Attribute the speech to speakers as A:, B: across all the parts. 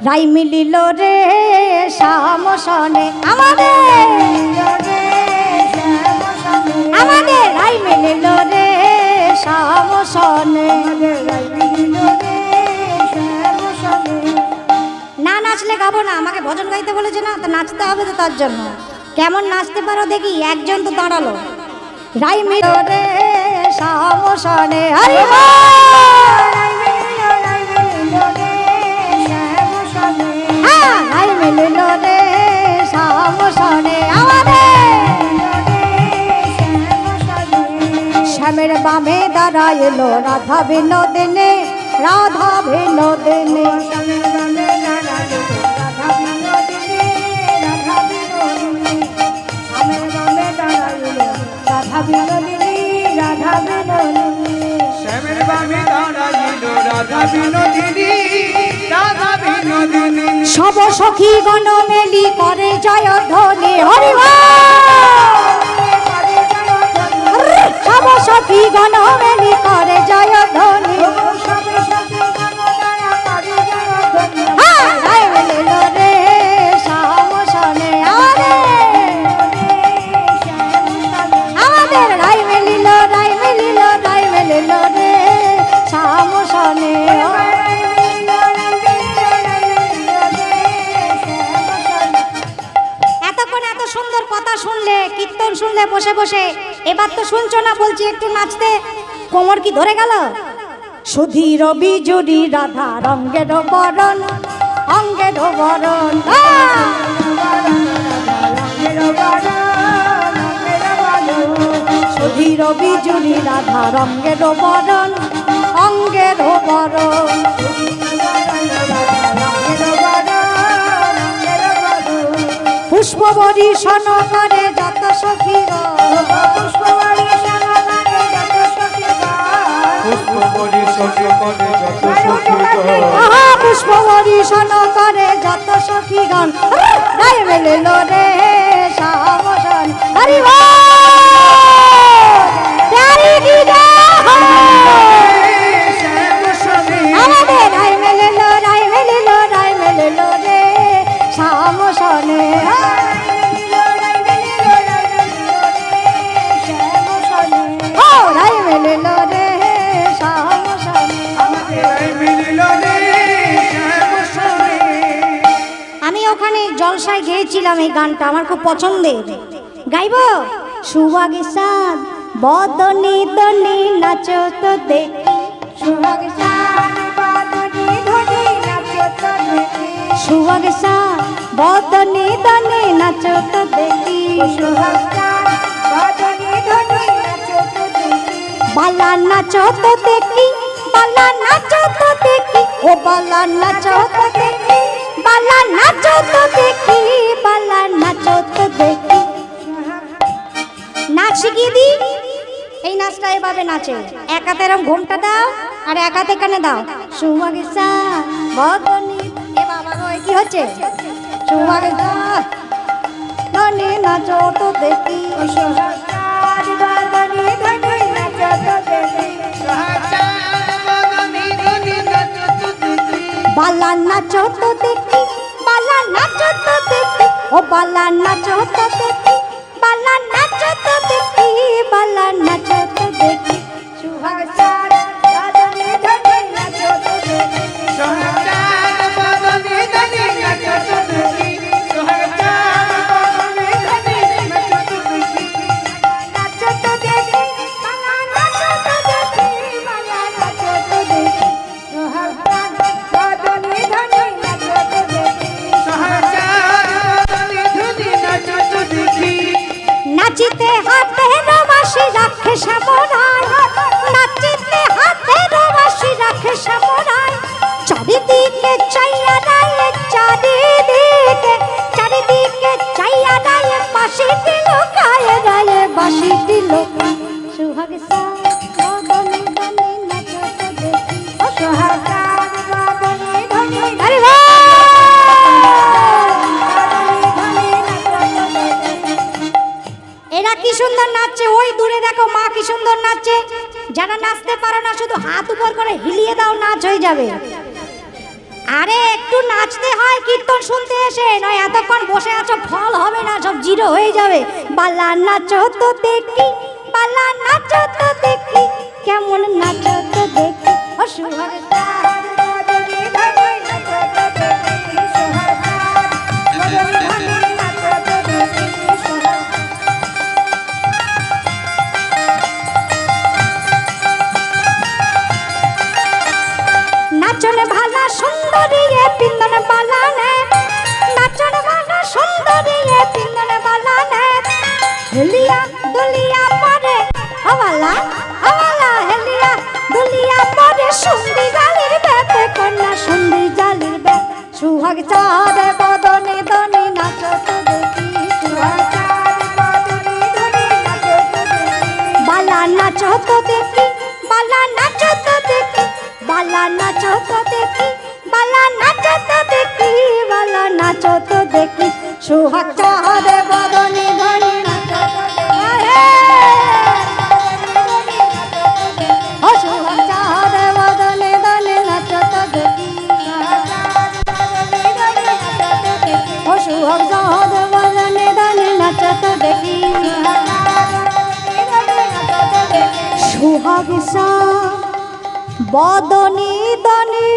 A: রাই মিলিল রে শামসনে আমাদের রাই মিলিল রে শামসনে। না নাচলে গাবো না, আমাকে ভজন গাইতে বলেছে না, তো নাচতে হবে তো। তার জন্য কেমন নাচতে পারো দেখি। একজন তো দাঁড়ালো। রাই মিলিল রে শামসনে হরি শ্যামের বামে দাঁড়াইল রাধা বিনোদিনী রাধা বিনোদিনী। সব সখী গণ মেলি করে জয় ধ্বনি হরি সব সখী গণ মেলি করে জয় ধ্বনি। রাই মিলিল রে শামসনে আমাদের রাই মিলিল রাই মিলিল রাই মিলিল রে শামসনে। এতক্ষণ এত সুন্দর কথা শুনলে, কীর্তন শুনলে বসে বসে, এবার তো শুনছো না, বলছি একটু নাচতে। কোমর কি ধরে গেল? সুধীর বিজুরি রাধা রঙ্গের বরণ অঙ্গের বরণ। সুধীর বিজুরি রাধা রঙ্গের বরণ অঙ্গের বরণ। পুষ্প বরিশন করে যত সখীর পুষ্প বরিশন করে যত সখীর পুষ্প বরিশন করে যত সখীগণ। রাই মিলিল রে শামসন হরি আমাদের রাই মিলিল রাই মিলিল রাই মিলিল রে শামসনে। আমি ওখানে জলসায় গেয়েছিলাম, এই গানটা আমার খুব পছন্দের। গাইব সুহাগে সাদ বদনি দনি নাচো তো দেখি সুহাগে সাদ বদনি ধনি নাচো তো দেখি সুহাগে সাদ বদনি দনি নাচো তো দেখি সুহাগে সাদ বদনি ধনি নাচো তো দেখি বালা নাচো তো দেখি বালা নাচো তো দেখি ও বালা নাচো তো দেখি বালা নাচো তো দেখি বালা নাচো তো দেখি। নাচ শিখিয়ে দি। এই নাচটা এভাবে নাচে, এক হাতে এরকম ঘোমটা দাও আর এক হাতে কানে দাও। সুহাগে সাদ বদনি এ বাবা গো কি হচ্ছে? সুহাগে সাদ ধনি নাচো তো দেখি সুহাগে সাদ বদনি ধনি নাচো তো দেখি বালা নাচো তো দেখি বালা নাচো তো দেখি ও বালা নাচো তো দেখি বালা নাচো তো দেখি বালা নাচো তো দেখি সুহাগে সাদ বদনি ধনি নাচো তো দেখি সুহাগে সাদ বদনি ধনি নাচো তো দেখি সুহাগে সাদ বদনি ধনি নাচো তো দেখি নাচো তো দেখি বালা নাচো তো দেখি বালা নাচো তো দেখি সুহাগে সাদ বদনি ধনি নাচো তো দেখি সুহাগে সাদ বদনি ধনি নাচো তো দেখি। নাচিতে হাতে রবাসী রাখে সামরাই নাচিতে হাতে রবাসী রাখে সামরাই চারিদিকে চাইয়া রায় চারিদিকে চারিদিকে চাইয়া রায় বাঁশি দিল গায়ে রায় বাঁশি দিল সুহাগে সাদ বদনি ধনি নাচো তো দেখি সুহাগে সাদ বদনি ধনি হরি বল। এরা কি সুন্দর নাচছে, ওই দূরে দেখো মা কি সুন্দর নাচছে। যারা নাচতে পারো না শুধু হাত উপর করে হিলিয়ে দাও, নাচ হয়ে যাবে। আরে একটু নাচতে হয় কীর্তন শুনতে এসে, নয় এতক্ষণ বসে আছো ফল হবে না, সব জিরো হয়ে যাবে। বালা নাচো তো দেখি, বালা নাচো তো দেখি, কেমন নাচো তো দেখি। ও সুহাগ নাচন ভালা সুন্দরী এ পিন্দন বালা নে, নাচন ভালা সুন্দরী এ পিন্দন বালা নে, হেলিয়া দুলিয়া পরে হওয়ালা হওয়ালা, হেলিয়া দুলিয়া পরে সুন্দি জালির বেতে কন্যা, সুন্দি জালির বেত। সুহাগ চাঁদে বদনে দনে নাচো তো দেখি, সুহাগ চাঁদে বদনে দনে নাচো তো দেখি, বালা নাচো তো দেখি, বালা নাচো তো দেখি, বালা নাচো তো দেখি, বালা নাচো তো দেখি, বালা নাচো তো দেখি। সুহাগ চাঁদে বদনে দনে নাচো তো দেখি, ও সুহাগ চাঁদে বদনে দনে নাচো তো দেখি, ও সুহাগ চাঁদে বদনে দনে নাচো তো দেখি। সুহাগ চাঁদ বদনে দনে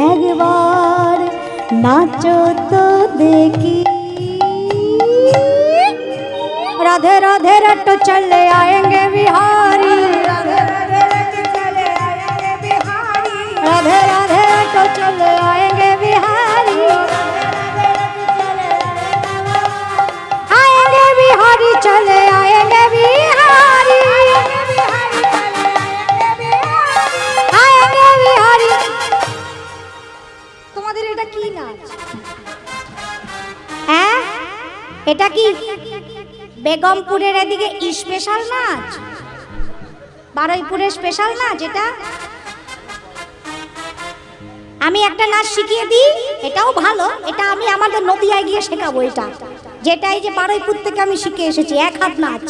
A: একবার নাচো তো দেখি। राधे राधे रट चले आएंगे बिहारी, राधे राधे रट चले आएंगे बिहारी, राधे राधे रट चले आएंगे बिहारी, आएंगे बिहारी चले आएंगे बिहारी, आएंगे बिहारी। তোমাদের এটা কি নাচ? হ্যাঁ এটা কি বেগমপুরের এদিকে স্পেশাল নাচ, বারুইপুরের স্পেশাল নাচ এটা? আমি একটা নাচ শিখিয়ে দিই, এটাও ভালো, এটা আমি আমাদের নদিয়ায় গিয়ে শেখাবো। এটা যেটা এই যে বারুইপুর থেকে আমি শিখে এসেছি, এক হাত নাচ।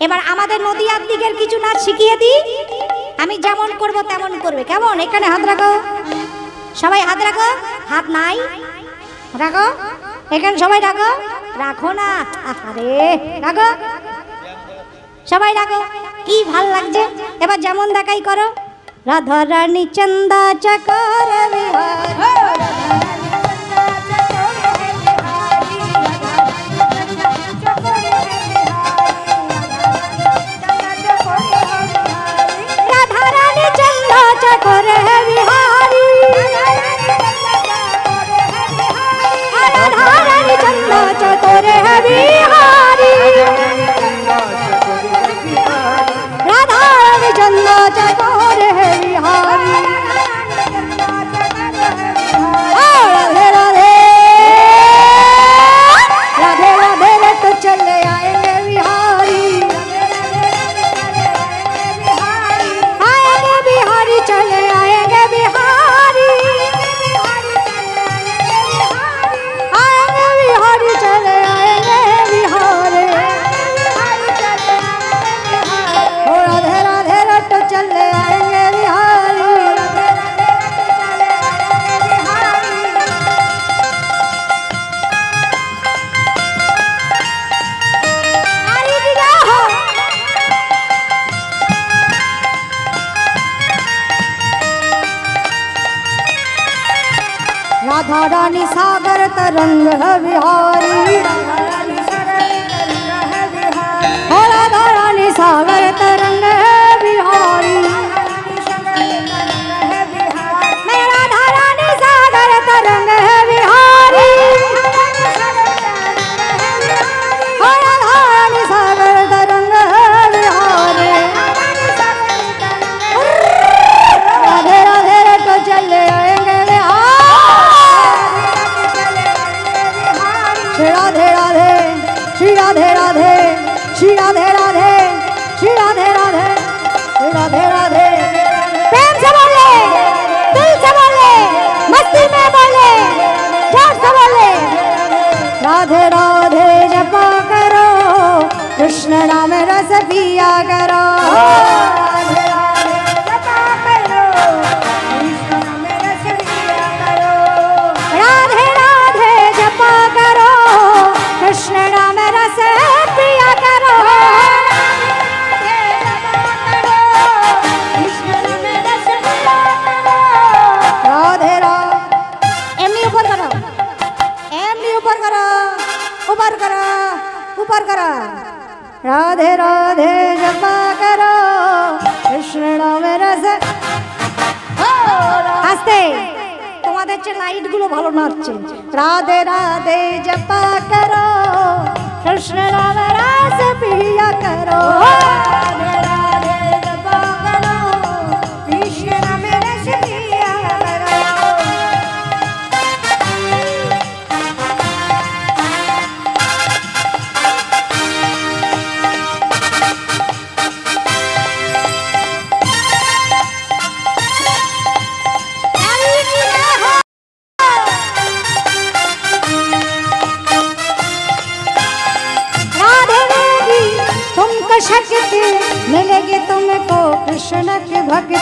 A: এবার আমাদের নদিয়ার দিকের কিছু নাচ শিখিয়ে দিই, আমি যেমন করব তেমন করবে, কেমন? এখানে হাত রাখো, সবাই হাত রাখো, হাত নাই রাখো, এখানে সবাই রাখো, রাখো না, আরে রাখো, সবাই রাখো। কি ভাল লাগছে, এবার যেমন দেখাই করো। রাধা রানী চন্দা চকর রাধা রানী চন্দা চকর হে বিহারি, রাধা রানী চন্দা চকর হে বিহারি, राधा रानी चंदा चकोर है बिहारी। राधे राधे राधे राधे रट चले आएंगे बिहारी, आएंगे बिहारी चले आएंगे बिहारी, आएंगे बिहारी चले आएंगे बिहारी। राधे राधे रट चले आएंगे बिहारी, राधा रानी सागर तरंग है बिहारी, राधा रानी सागर तरंग है बिहारी, मेरा राधा रानी सागर तरंग है बिहारी, राधा रानी सागर तरंग है बिहारी। राधे राधे रट चले आएंगे बिहारी, राधे राधे श्री राधे राधे श्री राधे राधे श्री राधे राधे श्री राधे राधे। प्रेम से बोले, दिल से बोले, मस्ती में बोले, जोर से बोले। राधे राधे जपा करो, कृष्ण नाम रस पिया करो। राधे राधे राधे राधे जपा करो कृष्ण नाम रस आस्ते তোমাদের যে লাইট গুলো ভালো নাচছে রাধে রাধে জপা করো कृष्ण नाम रस पिया करो राधे राधे जपा करो कृष्ण नाम रस पिया करो शक्ति मिलेगी तुमको कृष्ण की भक्ति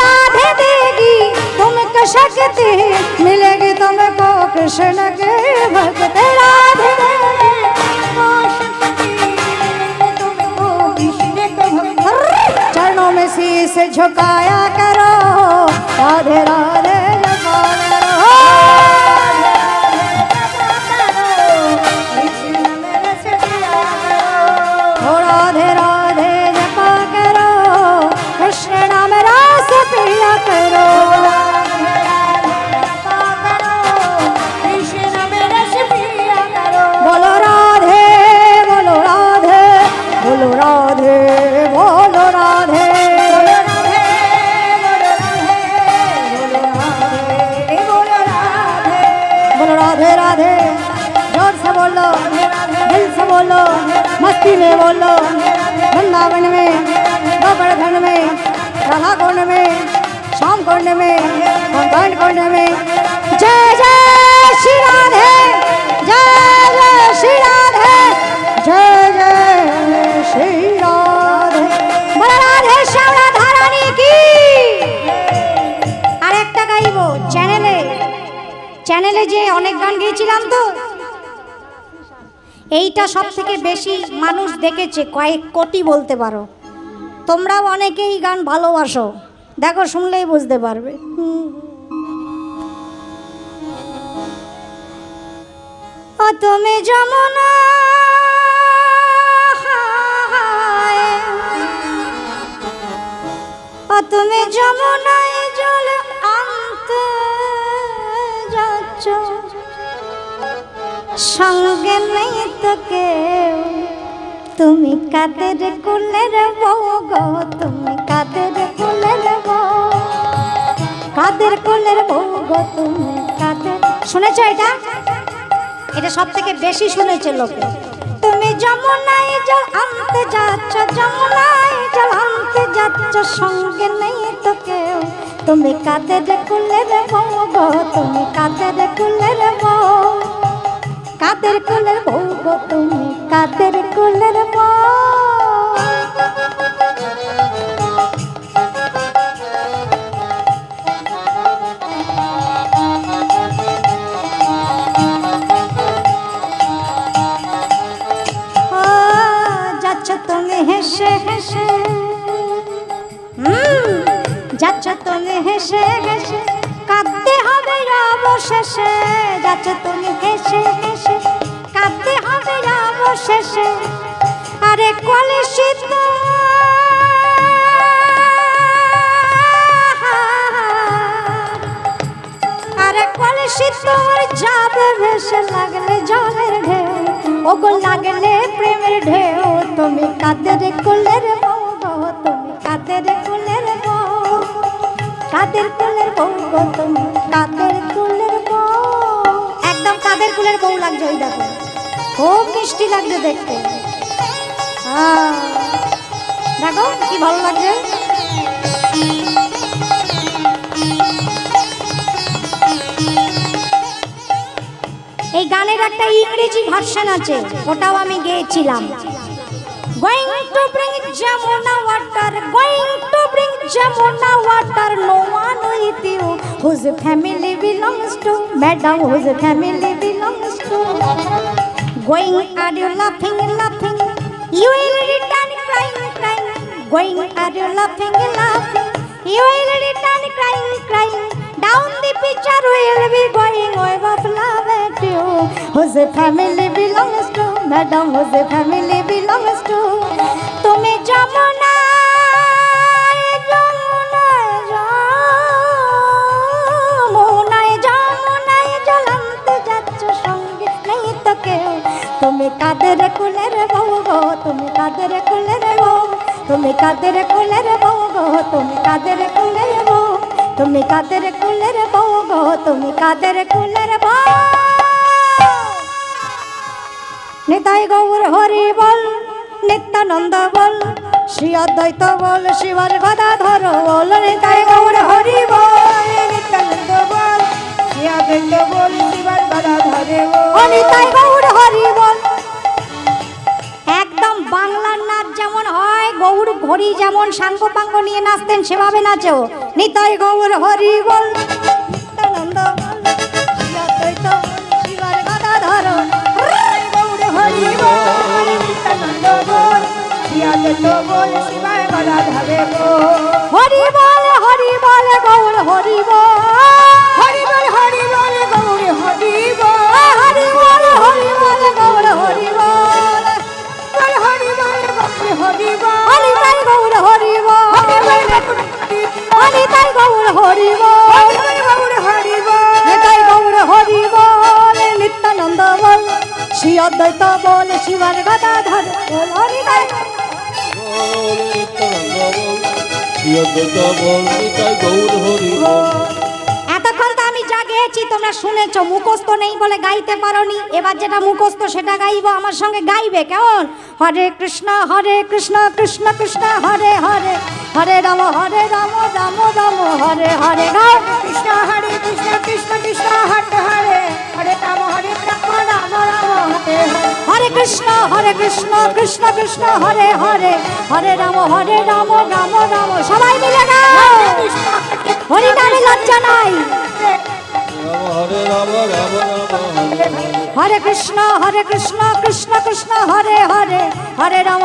A: राधे देगी तुमको शक्ति मिलेगी तुमको कृष्ण की भक्ति राधे चरणों में शीश झुकाया करो राधे राधे जपा करो राधे राधे जपा करो कृष्ण नाम रस पिया करो कृष्ण नाम रस पिया करो बोलो राधे बोलो राधे बोलो राधे बोलो राधे बोलो राधे राधे जोर से बोलो दिल से बोलो मस्ती में बोलो वृंदावन में गोवर्धन में राधा कुंड में श्याम कुंड में गोवर्धन कुंड में जय जय श्री राधे जय जय श्री राधे जय जय श्री राधे बोलो राधे श्याम राधा रानी की আরেকটা গাইবো চ্যানেলে যে অনেক গান গেয়েছিলাম তো এইটা সবথেকে বেশি মানুষ দেখেছে কয়েক কোটি বলতে পারো তোমরাও অনেকেই গান ভালোবাসো দেখো শুনলেই বুঝতে পারবে ও তুমি যমুনা ও তুমি যমুনায় জল আনতে যাচ্ছ সঙ্গে নেই তো কেউ তুমি কাদের কুলের বউ গো তুমি কাদের কুলের বউ কাদের কুলের বউ গো তুমি কাদের শুনেছো এটা এটা সব থেকে বেশি শুনেছে লোকে তুমি যমুনায় জল আনতে যাচ্ছ যমুনায় জল আনতে যাচ্ছ সঙ্গে নেই তো কেউ তুমি কাদের কুলের বউ গো তুমি কাদের কুলের বউ কাদের কুলের বউ গো তুমি কাদের কুলের বউ যাচ্ছ তুমি হেসে হেসে যাচ্ছ তুমি হেসে হেসে কাঁদতে হবে অবশেষে যাচ্ছ তুমি হেসে হেসে কাঁদতে হবে অবশেষে আরে কলসিত আরে কলসিত যাবে ভেসে লাগলে জলের ঢেউ ওগো লাগলে প্রেমের ঢেউ তুমি কাদের কুলের বউ গো তুমি কাদের কুলের বউ কাদের কুলের বউ গো তুমি কাদের কুলের বউ একদম কাদের কুলের বউ লাগছে ওই দেখো খুব মিষ্টি লাগছে দেখতে দেখো কি ভালো লাগছে এই গানের একটা ইংরেজি ভার্সন আছে ওটাও আমি গেয়েছিলাম Going to bring Jamuna water, going to bring Jamuna water, no one with you, whose family belongs to, madam, whose family belongs to. Going, are you laughing, laughing, you will return crying, crying. Going, are you laughing, laughing, you will return crying, crying. Down the picture we'll be going wave of love at you. Whose family belongs to, madam, whose family belongs to. Tumi Jamuna, Jamuna, Jamuna, Jamuna, jalante jaccho sange nahi to keu. Tumi kader kuler bau go, tumi kader kuler bau. Tumi kader kuler bau go, tumi kader kuler bau. তুমি কাদের কুলের বউ গো, তুমি কাদের কুলের বউ। নিতাই গৌর হরি বল, নিত্যানন্দ বল, শ্রী অদ্বৈত বল, শিবর গদাধর বল। নিতাই গৌর হরি বল, নিত্যানন্দ বল, শ্রী অদ্বৈত বল, শিবর গদাধর বল। নিতাই গৌর হরি বল। একদম বাংলার নাচ যেমন হয়, গৌর ঘড়ি যেমন সাঙ্গ পাঙ্গ নিয়ে নাচতেন সেভাবে নাচেও। নিতাই গৌর হরি বল, নিত্যানন্দ বল, শ্রী অদ্বৈত বল, শিবর গদাধর। গৌর হরি বল, নিত্যানন্দ বল, শ্রী অদ্বৈত বল, শিবর গদাধর বল। হরি বল, হরি বল, গৌর হরি বল, হরি বল, হরি বল, গৌর হরি বল, হরি বল, হরি বল, গৌর হরি বল, হরি বল, হরি বল, নিতাই গৌর হরি বল, নিতাই গৌর হরি বল, গৌর হরি বল, নিতাই গৌর হরি বল, নিত্যানন্দ বল, শ্রী অদ্বৈত বল, শিবর গদাধর বল। নিতাই এতক্ষণ তো আমি যা গেয়েছি তোমরা শুনেছ, মুখস্থ নেই বলে গাইতে পারোনি। এবার যেটা মুখস্থ সেটা গাইবো, আমার সঙ্গে গাইবে কেমন? হরে কৃষ্ণ কৃষ্ণ কৃষ্ণ হরে হরে, হরে রাম রাম রাম হরে হরে। কৃষ্ণ হরে কৃষ্ণ কৃষ্ণ কৃষ্ণ হরে হরে, হরে রাম রাম রাম হরে হরে। হরে কৃষ্ণ কৃষ্ণ কৃষ্ণ হরে হরে, হরে রাম রাম রাম। সবাই মিলে গাও, হরি নামে লজ্জা নাই। হরে রাম রাম রাম হরে হরে। হরে কৃষ্ণ কৃষ্ণ কৃষ্ণ হরে হরে, হরে রাম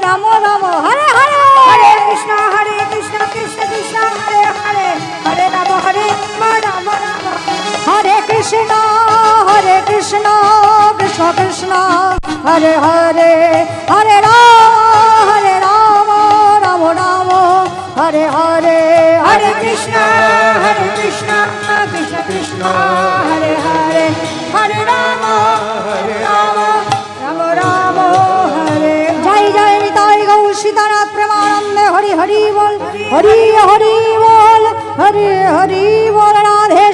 A: রাম রাম হরে হরে। হরে কৃষ্ণ কৃষ্ণ কৃষ্ণ হরে হরে, হরে রাম রাম রাম। হরে কৃষ্ণ কৃষ্ণ কৃষ্ণ হরে হরে, হরে রাম রাম রাম হরে হরে। হরে কৃষ্ণ কৃষ্ণ কৃষ্ণ হরে হরে, হরে রাম রাম রাম হরে। জয় জয় নিতাই গৌর সীতানাথ প্রেমানন্দে। হরি হরি বল, হরি হরি বল, হরি হরি বল। রাধে